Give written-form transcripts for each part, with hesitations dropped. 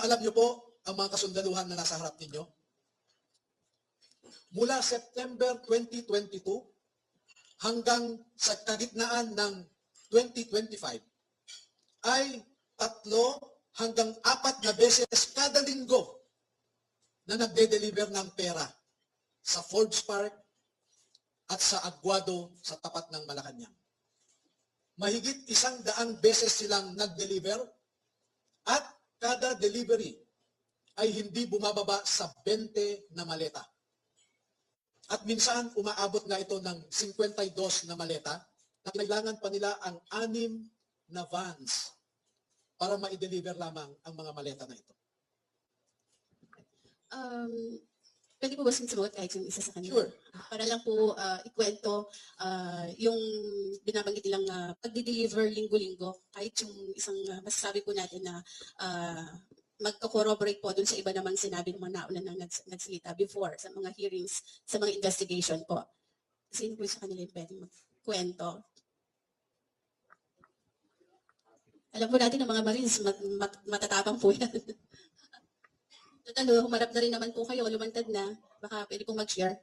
alam niyo po ang mga kasundaluhan na nasa harap ninyo? Mula September 2022 hanggang sa kagitnaan ng 2025 ay 3 hanggang 4 na beses kada linggo na nagde-deliver ng pera sa Forbes Park at sa Aguado sa tapat ng Malacanang. Mahigit 100 beses silang nag-deliver at kada delivery ay hindi bumababa sa 20 na maleta. At minsan umaabot nga ito ng 52 na maleta na kailangan pa nila ang 6 na vans para ma-deliver lamang ang mga maleta na ito. Pwede po ba sumagot kahit yung isa sa kanila? Sure. Para lang po ikwento yung binabanggit nilang pagdi-deliver linggo-linggo, kahit yung isang masasabi po natin na magko-corroborate po dun sa iba namang sinabi ng mga nauna nang nagsalita before sa mga hearings, sa mga investigation po. Sino po sa kanila yung pwedeng magkwento? Alam po natin ng mga Marines, matatapang po yan. Total, humarap na rin naman po kayo, lumantad na. Baka pwede pong mag-share.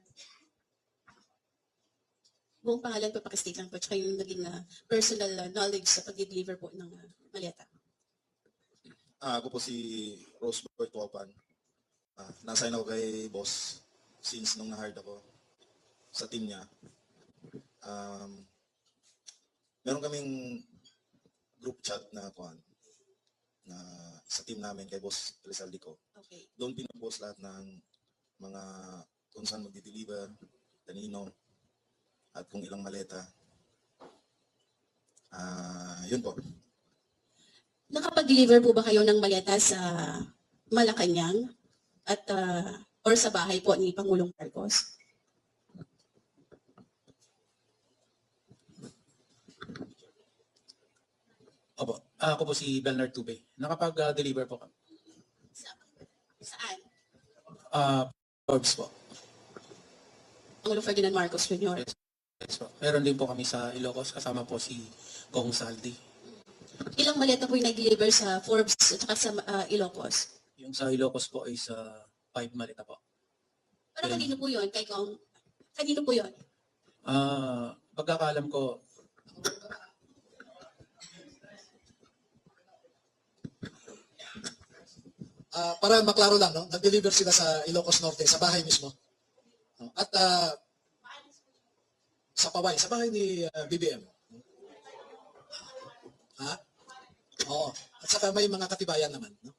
Buong pangalan po, pakistate lang po, tsaka yung naging personal knowledge sa pag-deliver po ng maleta. Ako po si Rosebert Tuapan. Nasign ako kay boss since nung na-hired ako sa team niya. Meron kaming group chat na sa team namin kay Boss Rizaldico. Okay. Doon pinupost lahat ng mga kung saan magdi-deliver, kanino, at kung ilang maleta. Yun po. Nakapag-deliver po ba kayo ng maleta sa Malacanang at or sa bahay po ni Pangulong Marcos? Opo. Ako po si Belnar Tube. Nakapag-deliver po kami. Saan? Forbes po. Pangulong Ferdinand Marcos Jr. Yes po. Meron din po kami sa Ilocos. Kasama po si Kong Saldi. Ilang maleta po yung nag-deliver sa Forbes at saka sa Ilocos? Yung sa Ilocos po ay sa 5 maleta po. Para kanino po yun? Kay Kong? Kanino po yun? Pagkakaalam ko, Para maklaro lang, no? Nag-deliver sila sa Ilocos Norte, sa bahay mismo. At sa Paway, sa bahay ni BBM. Ha? Oo. At saka may mga katibayan naman. No?